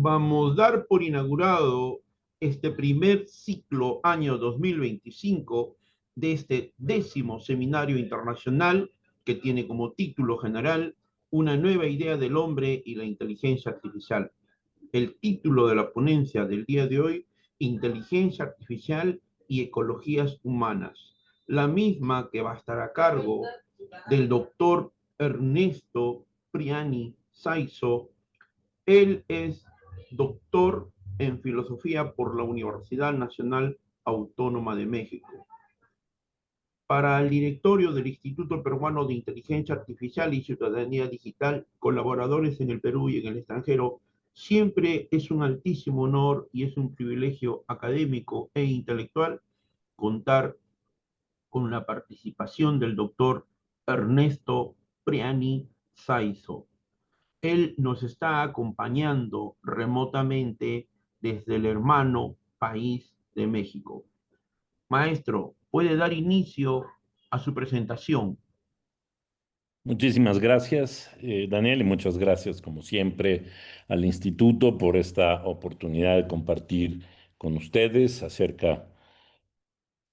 Vamos a dar por inaugurado este primer ciclo año 2025 de este 10º seminario internacional que tiene como título general Una nueva idea del hombre y la inteligencia artificial. El título de la ponencia del día de hoy, Inteligencia artificial y ecologías humanas. La misma que va a estar a cargo del doctor Ernesto Priani Saizo. Él es doctor en filosofía por la Universidad Nacional Autónoma de México. Para el directorio del Instituto Peruano de Inteligencia Artificial y Ciudadanía Digital, colaboradores en el Perú y en el extranjero, siempre es un altísimo honor y es un privilegio académico e intelectual contar con la participación del doctor Ernesto Priani Saizo. Él nos está acompañando remotamente desde el hermano país de México. Maestro, puede dar inicio a su presentación. Muchísimas gracias, Daniel, y muchas gracias, como siempre, al Instituto por esta oportunidad de compartir con ustedes acerca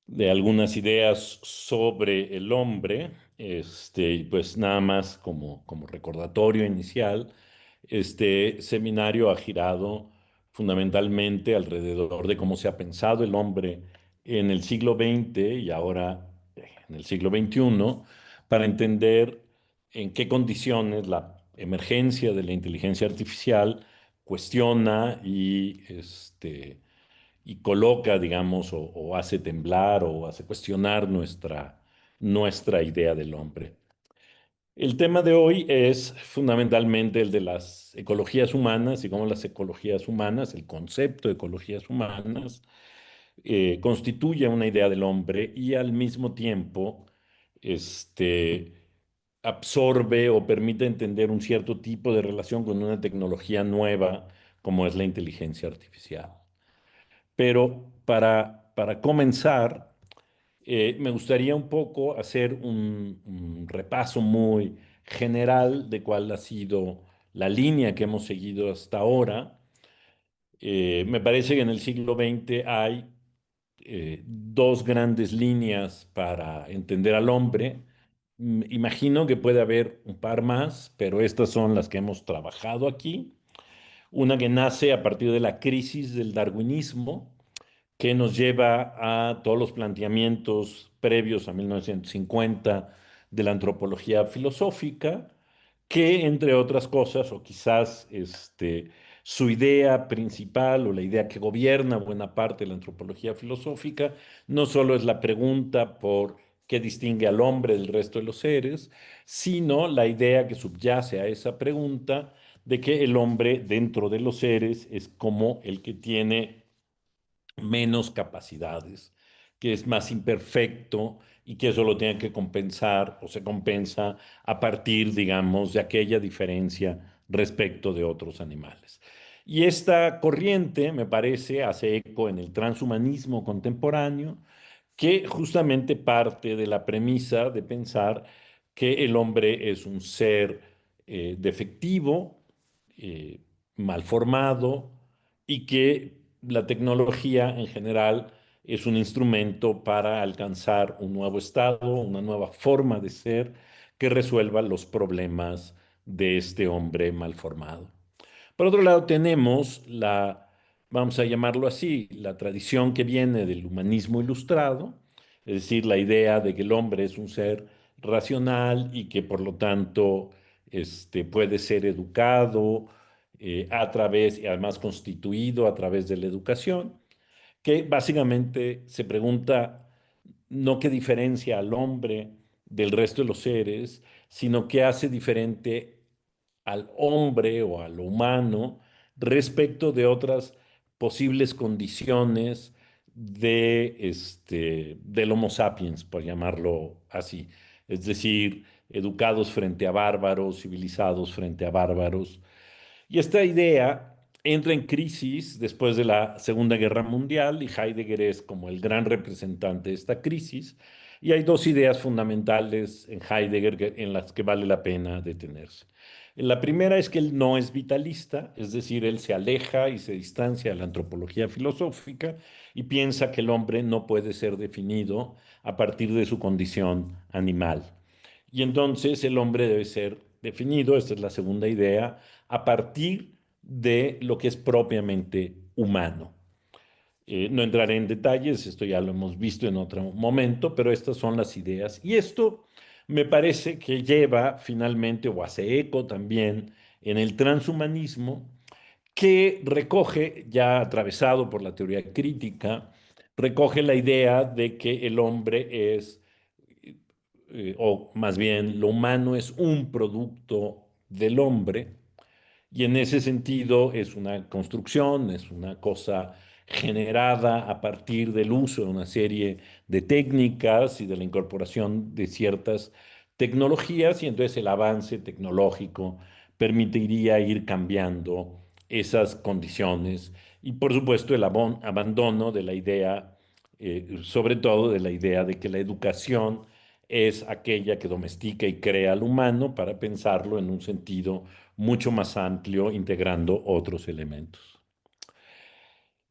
de algunas ideas sobre el hombre. Y pues nada más como recordatorio inicial, este seminario ha girado fundamentalmente alrededor de cómo se ha pensado el hombre en el siglo XX y ahora en el siglo XXI para entender en qué condiciones la emergencia de la inteligencia artificial cuestiona y coloca, digamos, o hace temblar o hace cuestionar nuestra idea del hombre. El tema de hoy es fundamentalmente el de las ecologías humanas y cómo las ecologías humanas, el concepto de ecologías humanas, constituye una idea del hombre y al mismo tiempo este, absorbe o permite entender un cierto tipo de relación con una tecnología nueva como es la inteligencia artificial. Pero para comenzar, me gustaría un poco hacer un repaso muy general de cuál ha sido la línea que hemos seguido hasta ahora. Me parece que en el siglo XX hay dos grandes líneas para entender al hombre. Imagino que puede haber un par más, pero estas son las que hemos trabajado aquí. Una que nace a partir de la crisis del darwinismo, que nos lleva a todos los planteamientos previos a 1950 de la antropología filosófica, que entre otras cosas, o quizás su idea principal o la idea que gobierna buena parte de la antropología filosófica, no solo es la pregunta por qué distingue al hombre del resto de los seres, sino la idea que subyace a esa pregunta de que el hombre dentro de los seres es como el que tiene menos capacidades, que es más imperfecto y que eso lo tiene que compensar o se compensa a partir, digamos, de aquella diferencia respecto de otros animales. Y esta corriente, me parece, hace eco en el transhumanismo contemporáneo, que justamente parte de la premisa de pensar que el hombre es un ser defectivo, eh, mal formado, y que la tecnología en general es un instrumento para alcanzar un nuevo estado, una nueva forma de ser que resuelva los problemas de este hombre mal formado. Por otro lado, tenemos vamos a llamarlo así, la tradición que viene del humanismo ilustrado, es decir, la idea de que el hombre es un ser racional y que por lo tanto puede ser educado a través, y además constituido a través de la educación, que básicamente se pregunta no qué diferencia al hombre del resto de los seres, sino qué hace diferente al hombre o a lo humano respecto de otras posibles condiciones del Homo sapiens, por llamarlo así. Es decir, educados frente a bárbaros, civilizados frente a bárbaros. Y esta idea entra en crisis después de la Segunda Guerra Mundial y Heidegger es como el gran representante de esta crisis. Y hay dos ideas fundamentales en Heidegger en las que vale la pena detenerse. La primera es que él no es vitalista, es decir, él se aleja y se distancia de la antropología filosófica y piensa que el hombre no puede ser definido a partir de su condición animal. Y entonces el hombre debe ser definido, esta es la segunda idea, a partir de lo que es propiamente humano. No entraré en detalles, esto ya lo hemos visto en otro momento, pero estas son las ideas. Y esto me parece que lleva finalmente o hace eco también en el transhumanismo que recoge, ya atravesado por la teoría crítica, recoge la idea de que el hombre es, o más bien lo humano es un producto del hombre y en ese sentido es una construcción, es una cosa generada a partir del uso de una serie de técnicas y de la incorporación de ciertas tecnologías y entonces el avance tecnológico permitiría ir cambiando esas condiciones y por supuesto el abandono de la idea, sobre todo de la idea de que la educación es aquella que domestica y crea al humano para pensarlo en un sentido mucho más amplio, integrando otros elementos.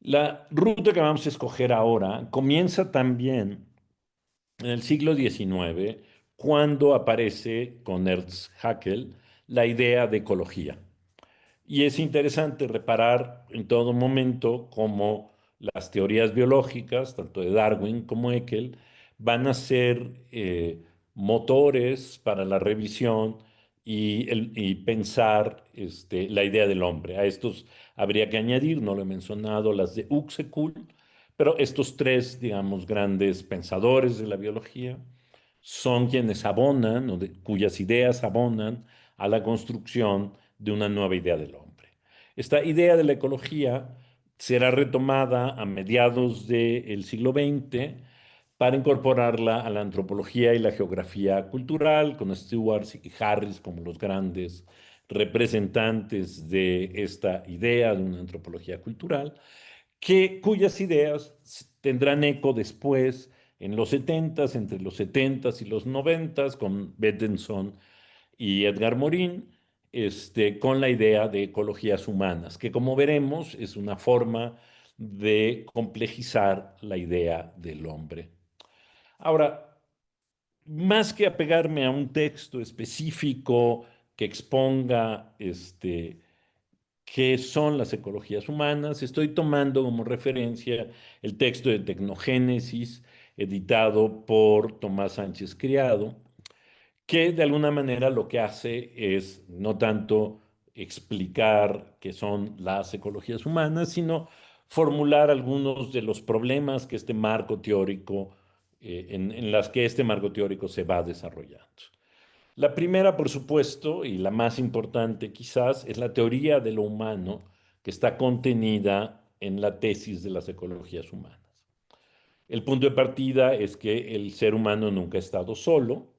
La ruta que vamos a escoger ahora comienza también en el siglo XIX, cuando aparece con Ernst Haeckel la idea de ecología. Y es interesante reparar en todo momento cómo las teorías biológicas, tanto de Darwin como Haeckel, van a ser motores para la revisión y pensar la idea del hombre. A estos habría que añadir, no lo he mencionado, las de Huxley, pero estos tres, digamos, grandes pensadores de la biología son quienes abonan, o cuyas ideas abonan a la construcción de una nueva idea del hombre. Esta idea de la ecología será retomada a mediados del siglo XX para incorporarla a la antropología y la geografía cultural, con Stewart y Harris como los grandes representantes de esta idea de una antropología cultural cuyas ideas tendrán eco después en los 70, entre los 70 y los 90, con Bettenson y Edgar Morin, con la idea de ecologías humanas, que como veremos es una forma de complejizar la idea del hombre. Ahora, más que apegarme a un texto específico que exponga qué son las ecologías humanas. Estoy tomando como referencia el texto de Tecnogénesis, editado por Tomás Sánchez Criado, que de alguna manera lo que hace es no tanto explicar qué son las ecologías humanas, sino formular algunos de los problemas que este marco teórico, en las que este marco teórico se va desarrollando. La primera, por supuesto, y la más importante quizás, es la teoría de lo humano que está contenida en la tesis de las ecologías humanas. El punto de partida es que el ser humano nunca ha estado solo,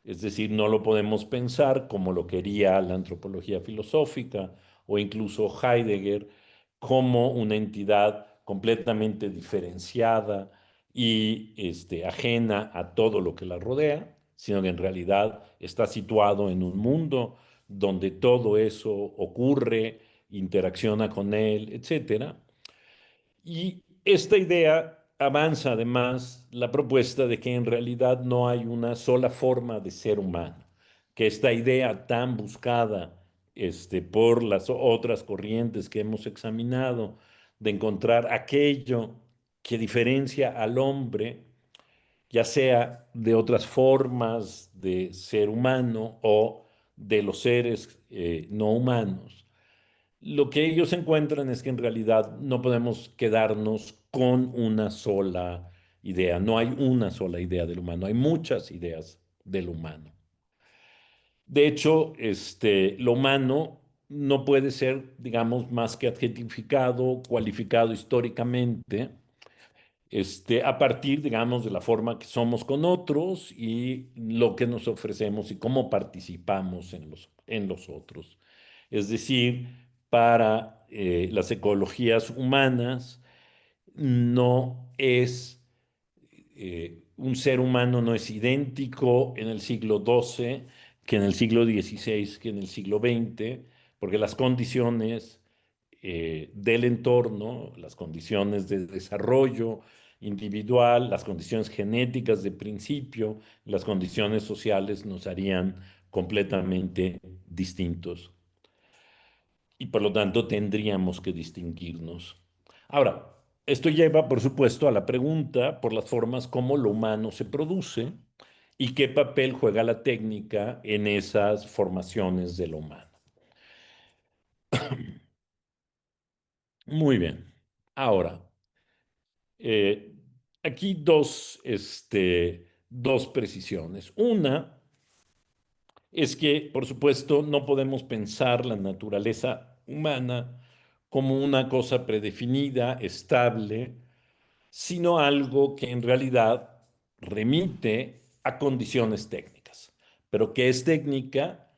es decir, no lo podemos pensar como lo quería la antropología filosófica o incluso Heidegger, como una entidad completamente diferenciada y ajena a todo lo que la rodea, sino que en realidad está situado en un mundo donde todo eso ocurre, interacciona con él, etcétera. Y esta idea avanza además la propuesta de que en realidad no hay una sola forma de ser humano, que esta idea tan buscada por las otras corrientes que hemos examinado, de encontrar aquello que diferencia al hombre, ya sea de otras formas de ser humano o de los seres no humanos, lo que ellos encuentran es que en realidad no podemos quedarnos con una sola idea. No hay una sola idea del humano, hay muchas ideas del humano. De hecho, lo humano no puede ser, digamos, más que adjetificado, cualificado históricamente, a partir, digamos, de la forma que somos con otros y lo que nos ofrecemos y cómo participamos en los otros. Es decir, para las ecologías humanas no es, un ser humano no es idéntico en el siglo XII que en el siglo XVI, que en el siglo XX, porque las condiciones del entorno, las condiciones de desarrollo individual, las condiciones genéticas de principio, las condiciones sociales nos harían completamente distintos y por lo tanto tendríamos que distinguirnos. Ahora, esto lleva, por supuesto, a la pregunta por las formas como lo humano se produce y qué papel juega la técnica en esas formaciones de lo humano. Muy bien. Ahora, eh, aquí dos precisiones. Una es que, por supuesto, no podemos pensar la naturaleza humana como una cosa predefinida, estable, sino algo que en realidad remite a condiciones técnicas. Pero ¿qué es técnica?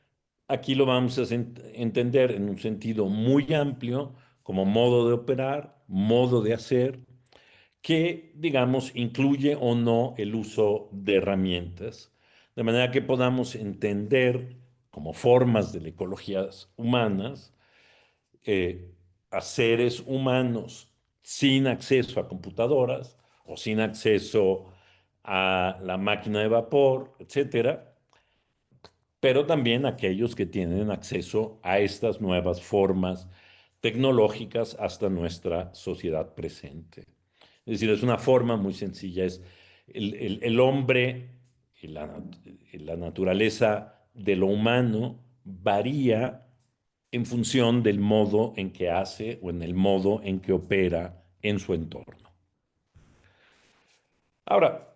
Aquí lo vamos a entender en un sentido muy amplio, como modo de operar, modo de hacer, que, digamos, incluye o no el uso de herramientas, de manera que podamos entender como formas de las ecologías humanas eh, a seres humanos sin acceso a computadoras o sin acceso a la máquina de vapor, etcétera, pero también aquellos que tienen acceso a estas nuevas formas tecnológicas hasta nuestra sociedad presente. Es decir, es una forma muy sencilla, es el hombre y la naturaleza de lo humano varía en función del modo en que hace o en el modo en que opera en su entorno. Ahora,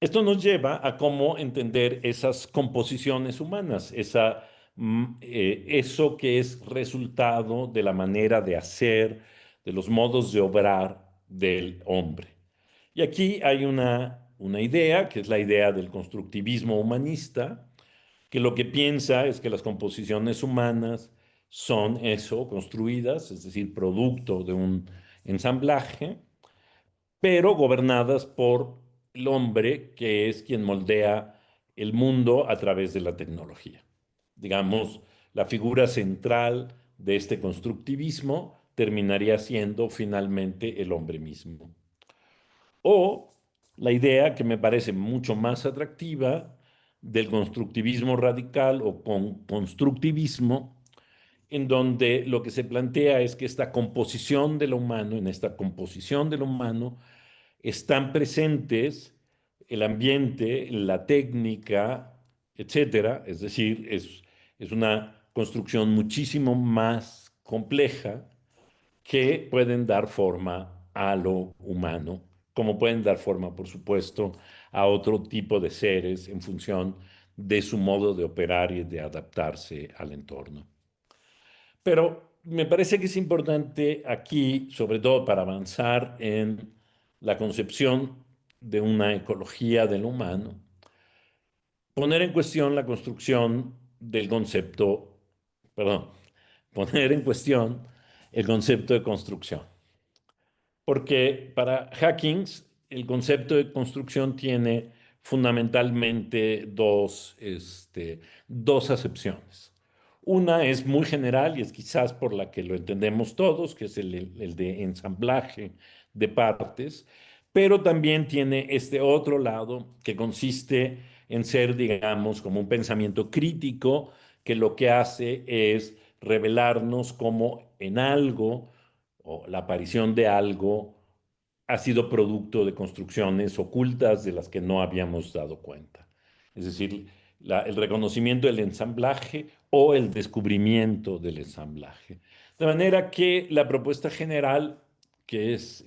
esto nos lleva a cómo entender esas composiciones humanas, eso que es resultado de la manera de hacer, de los modos de obrar del hombre. Y aquí hay una idea, que es la idea del constructivismo humanista, que lo que piensa es que las composiciones humanas son eso, construidas, es decir, producto de un ensamblaje, pero gobernadas por el hombre, que es quien moldea el mundo a través de la tecnología. Digamos, la figura central de este constructivismo terminaría siendo finalmente el hombre mismo. O la idea que me parece mucho más atractiva del constructivismo radical o constructivismo, en donde lo que se plantea es que esta composición de lo humano, en esta composición de lo humano, están presentes el ambiente, la técnica, etcétera. Es decir, es una construcción muchísimo más compleja que pueden dar forma a lo humano, como pueden dar forma, por supuesto, a otro tipo de seres en función de su modo de operar y de adaptarse al entorno. Pero me parece que es importante aquí, sobre todo para avanzar en la concepción de una ecología del humano, poner en cuestión la construcción del concepto, perdón, poner en cuestión el concepto de construcción. Porque para Hawkins el concepto de construcción tiene fundamentalmente dos acepciones. Una es muy general y es quizás por la que lo entendemos todos, que es el de ensamblaje de partes, pero también tiene este otro lado que consiste en ser, digamos, como un pensamiento crítico que lo que hace es revelarnos como en algo o la aparición de algo ha sido producto de construcciones ocultas de las que no habíamos dado cuenta. Es decir, el reconocimiento del ensamblaje o el descubrimiento del ensamblaje. De manera que la propuesta general, que es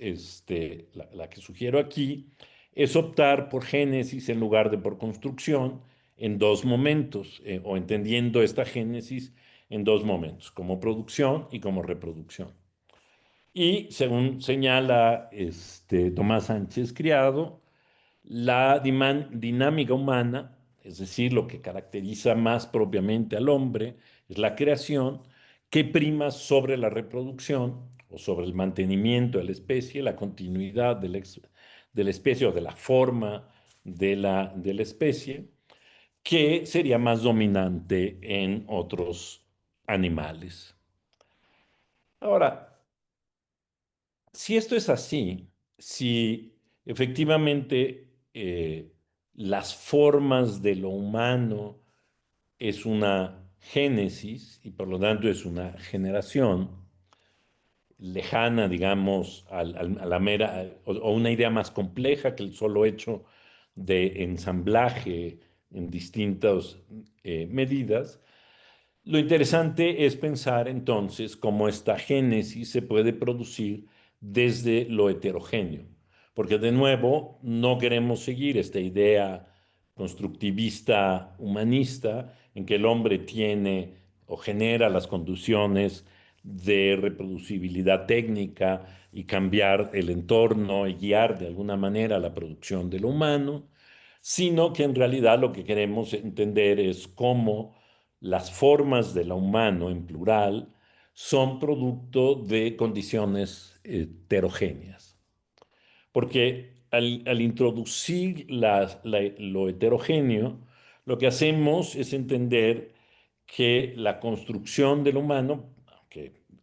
la que sugiero aquí, es optar por génesis en lugar de por construcción en dos momentos, o entendiendo esta génesis en dos momentos, como producción y como reproducción. Y según señala Tomás Sánchez Criado, la dinámica humana, es decir, lo que caracteriza más propiamente al hombre, es la creación, que prima sobre la reproducción o sobre el mantenimiento de la especie, la continuidad de la especie o de la forma de la especie, que sería más dominante en otros animales. Ahora, si esto es así, si efectivamente las formas de lo humano es una génesis y por lo tanto es una generación lejana, digamos, a la mera, o una idea más compleja que el solo hecho de ensamblaje en distintas medidas, lo interesante es pensar entonces cómo esta génesis se puede producir desde lo heterogéneo, porque de nuevo no queremos seguir esta idea constructivista humanista en que el hombre tiene o genera las condiciones de reproducibilidad técnica y cambiar el entorno y guiar de alguna manera la producción de lo humano, sino que en realidad lo que queremos entender es cómo las formas de lo humano en plural son producto de condiciones heterogéneas. Porque al introducir lo heterogéneo, lo que hacemos es entender que la construcción del humano,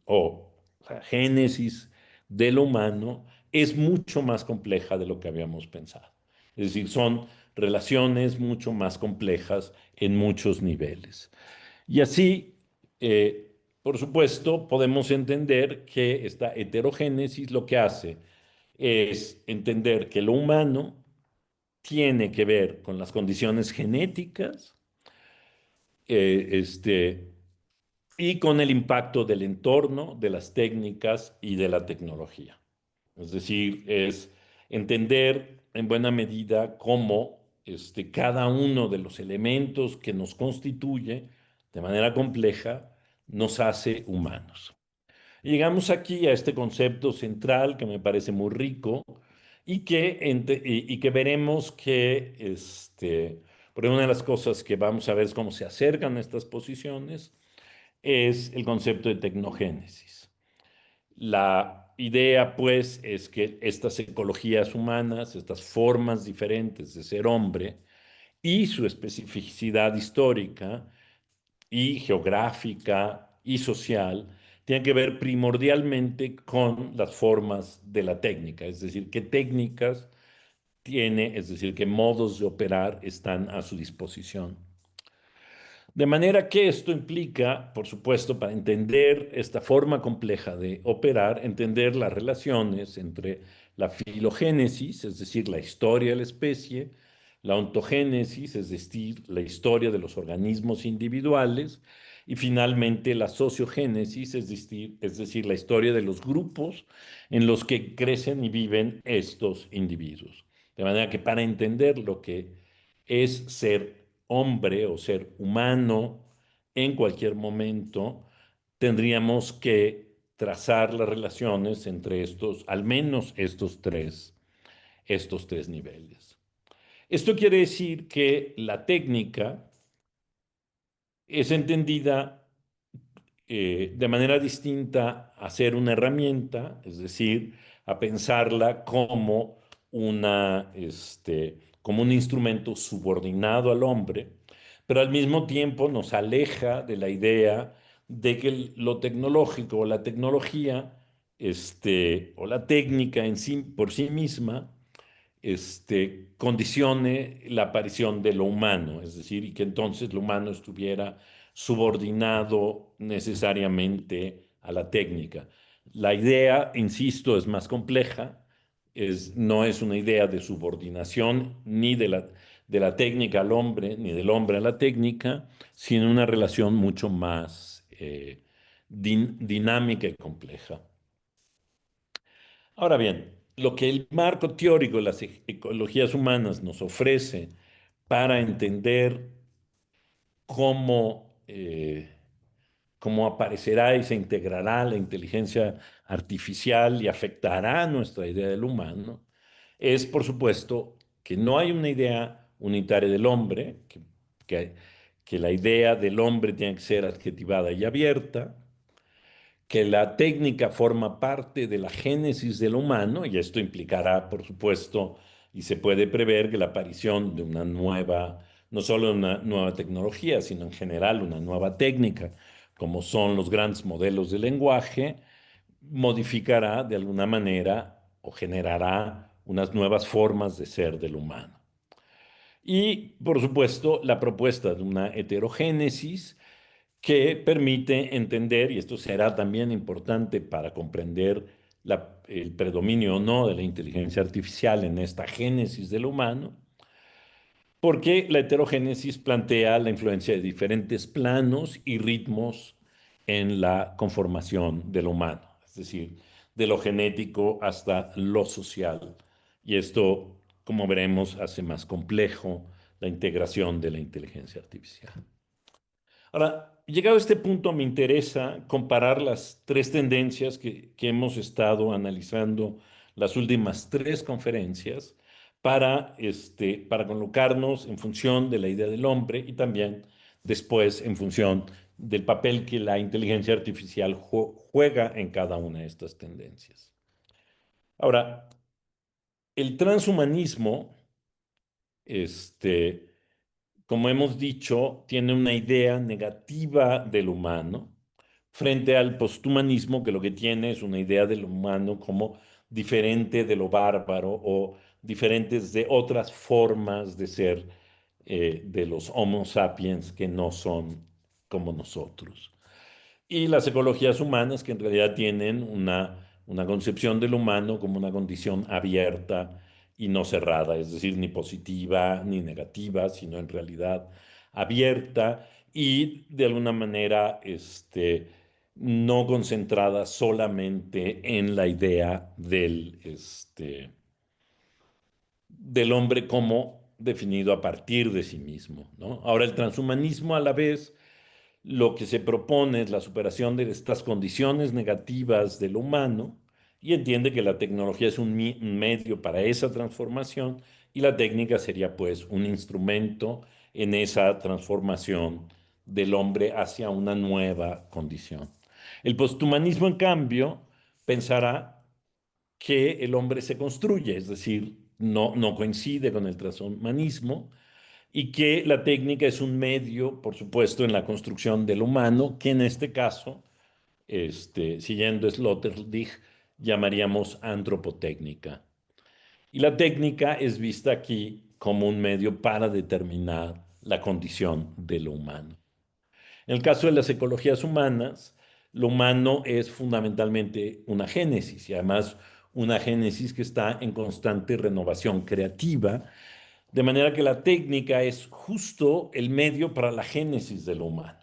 o la génesis del humano, es mucho más compleja de lo que habíamos pensado. Es decir, son relaciones mucho más complejas en muchos niveles. Y así, por supuesto, podemos entender que esta heterogénesis lo que hace es entender que lo humano tiene que ver con las condiciones genéticas y con el impacto del entorno, de las técnicas y de la tecnología. Es decir, es entender en buena medida cómo cada uno de los elementos que nos constituye de manera compleja nos hace humanos. Y llegamos aquí a este concepto central que me parece muy rico y que veremos que, porque una de las cosas que vamos a ver es cómo se acercan estas posiciones, es el concepto de tecnogénesis. La idea, pues, es que estas ecologías humanas, estas formas diferentes de ser hombre y su especificidad histórica y geográfica y social, tienen que ver primordialmente con las formas de la técnica, es decir, qué técnicas tiene, es decir, qué modos de operar están a su disposición. De manera que esto implica, por supuesto, para entender esta forma compleja de operar, entender las relaciones entre la filogénesis, es decir, la historia de la especie, la ontogénesis, es decir, la historia de los organismos individuales, y finalmente la sociogénesis, es decir, la historia de los grupos en los que crecen y viven estos individuos. De manera que para entender lo que es ser hombre o ser humano en cualquier momento, tendríamos que trazar las relaciones entre estos, al menos estos tres niveles. Esto quiere decir que la técnica es entendida de manera distinta a ser una herramienta, es decir, a pensarla como como un instrumento subordinado al hombre, pero al mismo tiempo nos aleja de la idea de que lo tecnológico o la tecnología, o la técnica en sí, por sí misma, condicione la aparición de lo humano, es decir, y que entonces lo humano estuviera subordinado necesariamente a la técnica. La idea, insisto, es más compleja, no es una idea de subordinación ni de la técnica al hombre, ni del hombre a la técnica, sino una relación mucho más dinámica y compleja. Ahora bien, lo que el marco teórico de las ecologías humanas nos ofrece para entender cómo, cómo aparecerá y se integrará la inteligencia artificial y afectará nuestra idea del humano, es, por supuesto, que no hay una idea unitaria del hombre, que la idea del hombre tiene que ser adjetivada y abierta, que la técnica forma parte de la génesis del humano, y esto implicará, por supuesto, y se puede prever que la aparición de una nueva, no solo una nueva tecnología, sino en general una nueva técnica, como son los grandes modelos de lenguaje, modificará de alguna manera o generará unas nuevas formas de ser del humano. Y, por supuesto, la propuesta de una heterogénesis que permite entender, y esto será también importante para comprender el predominio o no de la inteligencia artificial en esta génesis del humano, porque la heterogénesis plantea la influencia de diferentes planos y ritmos en la conformación del humano, es decir, de lo genético hasta lo social. Y esto, como veremos, hace más complejo la integración de la inteligencia artificial. Ahora, llegado a este punto, me interesa comparar las tres tendencias que hemos estado analizando las últimas tres conferencias para colocarnos en función de la idea del hombre y también después en función del papel que la inteligencia artificial juega en cada una de estas tendencias. Ahora, el transhumanismo, este, como hemos dicho, tiene una idea negativa del humano frente al posthumanismo, que lo que tiene es una idea del humano como diferente de lo bárbaro o diferentes de otras formas de ser de los Homo sapiens que no son como nosotros. Y las ecologías humanas que en realidad tienen una concepción del humano como una condición abierta y no cerrada, es decir, ni positiva ni negativa, sino en realidad abierta y de alguna manera no concentrada solamente en la idea del hombre como definido a partir de sí mismo, ¿no? Ahora, el transhumanismo a la vez lo que se propone es la superación de estas condiciones negativas del humano y entiende que la tecnología es un medio para esa transformación y la técnica sería pues un instrumento en esa transformación del hombre hacia una nueva condición. El posthumanismo, en cambio, pensará que el hombre se construye, es decir, no coincide con el transhumanismo y que la técnica es un medio, por supuesto, en la construcción del humano, que en este caso, siguiendo Sloterdijk, llamaríamos antropotécnica. Y la técnica es vista aquí como un medio para determinar la condición de lo humano. En el caso de las ecologías humanas, lo humano es fundamentalmente una génesis y además una génesis que está en constante renovación creativa, de manera que la técnica es justo el medio para la génesis de lo humano.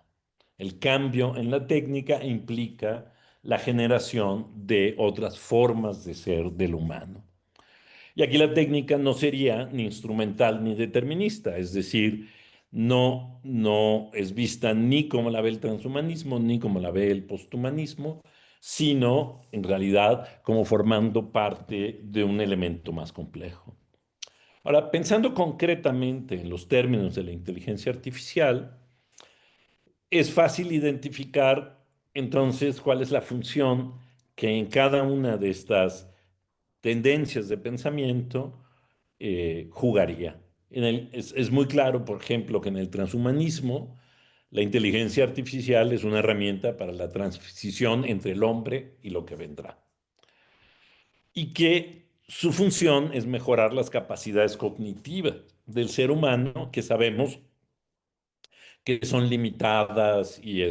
El cambio en la técnica implica la generación de otras formas de ser del humano. Y aquí la técnica no sería ni instrumental ni determinista, es decir, no es vista ni como la ve el transhumanismo ni como la ve el posthumanismo, sino en realidad como formando parte de un elemento más complejo. Ahora, pensando concretamente en los términos de la inteligencia artificial, es fácil identificar entonces cuál es la función que en cada una de estas tendencias de pensamiento jugaría. Es muy claro, por ejemplo, que en el transhumanismo la inteligencia artificial es una herramienta para la transición entre el hombre y lo que vendrá. Y que su función es mejorar las capacidades cognitivas del ser humano, que sabemos que son limitadas y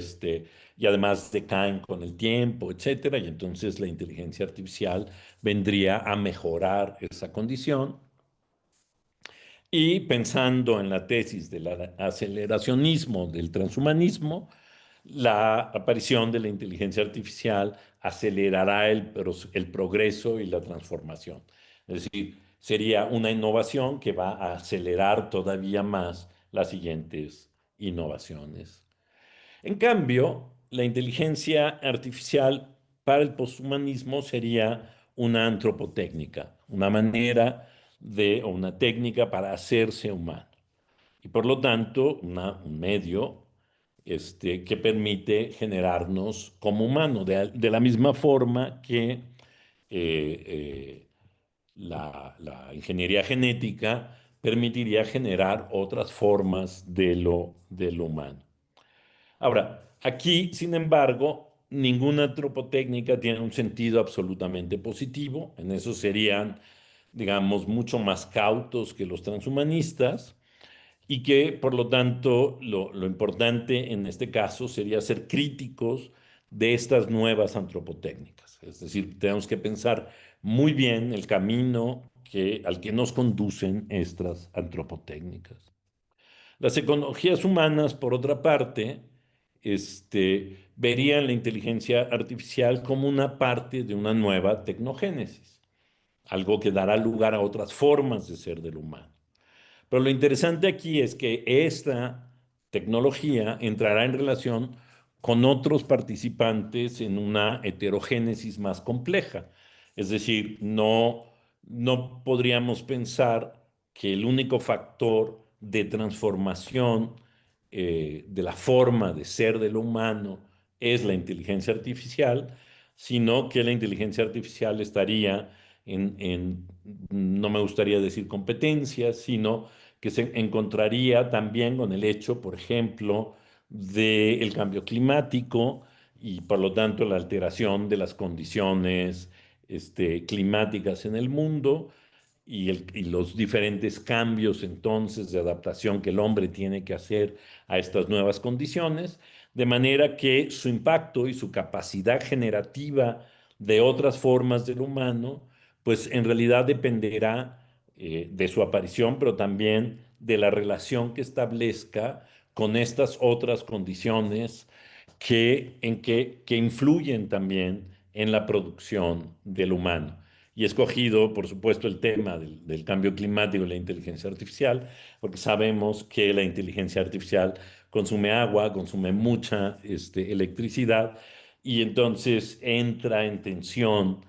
además decaen con el tiempo, etcétera. Y entonces la inteligencia artificial vendría a mejorar esa condición. Y pensando en la tesis del aceleracionismo del transhumanismo, la aparición de la inteligencia artificial acelerará el progreso y la transformación. Es decir, sería una innovación que va a acelerar todavía más las siguientes innovaciones. En cambio, la inteligencia artificial para el poshumanismo sería una antropotécnica, una manera o una técnica para hacerse humano. Y por lo tanto, un medio que permite generarnos como humanos, de la misma forma que la ingeniería genética permitiría generar otras formas de lo humano. Ahora, aquí, sin embargo, ninguna antropotécnica tiene un sentido absolutamente positivo. En eso serían, digamos, mucho más cautos que los transhumanistas y que, por lo tanto, lo importante en este caso sería ser críticos de estas nuevas antropotécnicas. Es decir, tenemos que pensar muy bien el camino al que nos conducen estas antropotécnicas. Las ecologías humanas, por otra parte, verían la inteligencia artificial como una parte de una nueva tecnogénesis, algo que dará lugar a otras formas de ser del humano. Pero lo interesante aquí es que esta tecnología entrará en relación con otros participantes en una heterogénesis más compleja. Es decir, no podríamos pensar que el único factor de transformación de la forma de ser de lo humano es la inteligencia artificial, sino que la inteligencia artificial estaría no me gustaría decir competencia, sino que se encontraría también con el hecho, por ejemplo, del cambio climático y por lo tanto la alteración de las condiciones climáticas en el mundo y los diferentes cambios entonces de adaptación que el hombre tiene que hacer a estas nuevas condiciones, de manera que su impacto y su capacidad generativa de otras formas del humano, pues en realidad dependerá de su aparición, pero también de la relación que establezca con estas otras condiciones que influyen también en la producción del humano. Y he escogido, por supuesto, el tema del cambio climático y la inteligencia artificial, porque sabemos que la inteligencia artificial consume agua, consume mucha electricidad, y entonces entra en tensión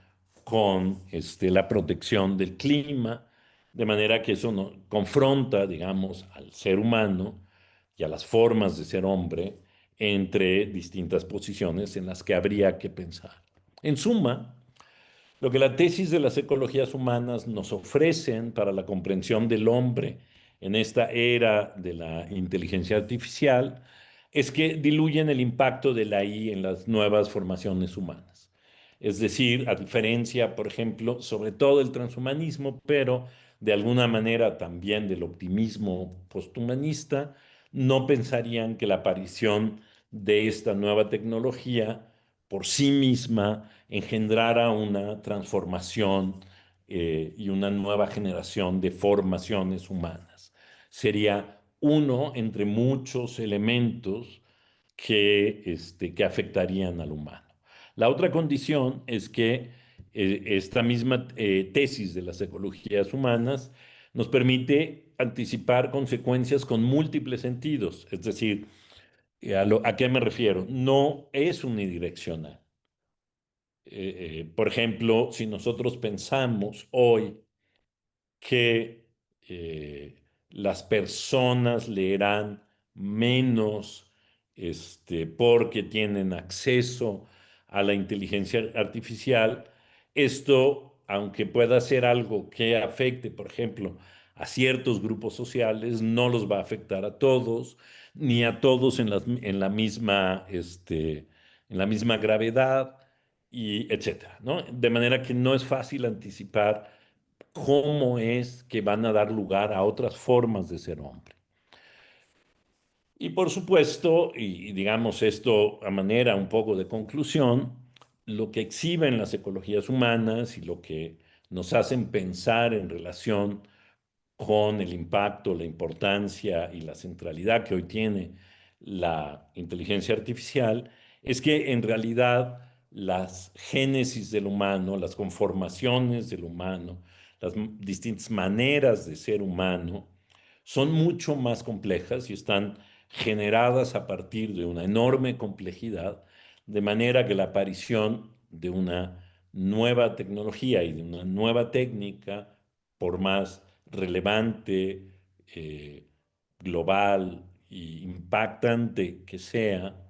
con la protección del clima, de manera que eso confronta, digamos, al ser humano y a las formas de ser hombre entre distintas posiciones en las que habría que pensar. En suma, lo que la tesis de las ecologías humanas nos ofrecen para la comprensión del hombre en esta era de la inteligencia artificial es que diluyen el impacto de la I en las nuevas formaciones humanas. Es decir, a diferencia, por ejemplo, sobre todo del transhumanismo, pero de alguna manera también del optimismo posthumanista, no pensarían que la aparición de esta nueva tecnología por sí misma engendrara una transformación y una nueva generación de formaciones humanas. Sería uno entre muchos elementos que afectarían al humano. La otra condición es que esta misma tesis de las ecologías humanas nos permite anticipar consecuencias con múltiples sentidos. Es decir, ¿a qué me refiero? No es unidireccional. Por ejemplo, si nosotros pensamos hoy que las personas leerán menos porque tienen acceso a la inteligencia artificial, esto, aunque pueda ser algo que afecte, por ejemplo, a ciertos grupos sociales, no los va a afectar a todos, ni a todos en la misma gravedad, y etcétera, ¿no? De manera que no es fácil anticipar cómo es que van a dar lugar a otras formas de ser hombre. Y por supuesto, y digamos esto a manera un poco de conclusión, lo que exhiben las ecologías humanas y lo que nos hacen pensar en relación con el impacto, la importancia y la centralidad que hoy tiene la inteligencia artificial, es que en realidad las génesis del humano, las conformaciones del humano, las distintas maneras de ser humano, son mucho más complejas y están generadas a partir de una enorme complejidad, de manera que la aparición de una nueva tecnología y de una nueva técnica, por más relevante, global y impactante que sea,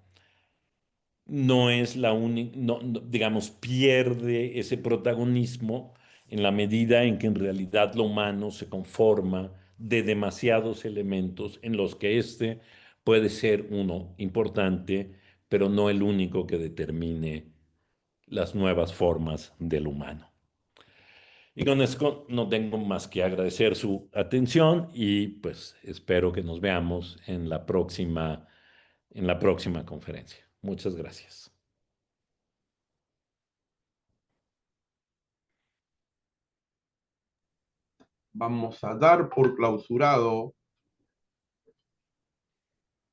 no es la única, digamos, pierde ese protagonismo en la medida en que en realidad lo humano se conforma de demasiados elementos en los que este puede ser uno importante, pero no el único que determine las nuevas formas del humano. Y con eso no tengo más que agradecer su atención y pues espero que nos veamos en la próxima conferencia. Muchas gracias. Vamos a dar por clausurado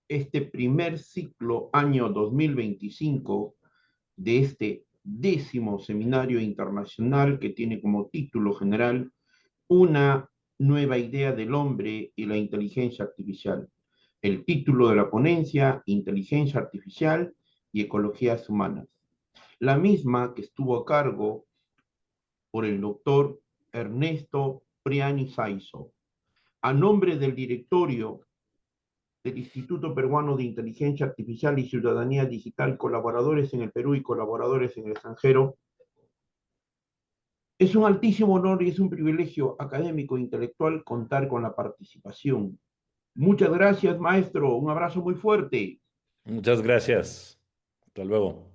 este primer ciclo año 2025 de este 10º seminario internacional que tiene como título general Una nueva idea del hombre y la inteligencia artificial. El título de la ponencia, Inteligencia Artificial y Ecologías Humanas. La misma que estuvo a cargo por el doctor Ernesto Priani Saizo. A nombre del directorio del Instituto Peruano de Inteligencia Artificial y Ciudadanía Digital, colaboradores en el Perú y colaboradores en el extranjero, es un altísimo honor y es un privilegio académico e intelectual contar con la participación. Muchas gracias, maestro. Un abrazo muy fuerte. Muchas gracias. Hasta luego.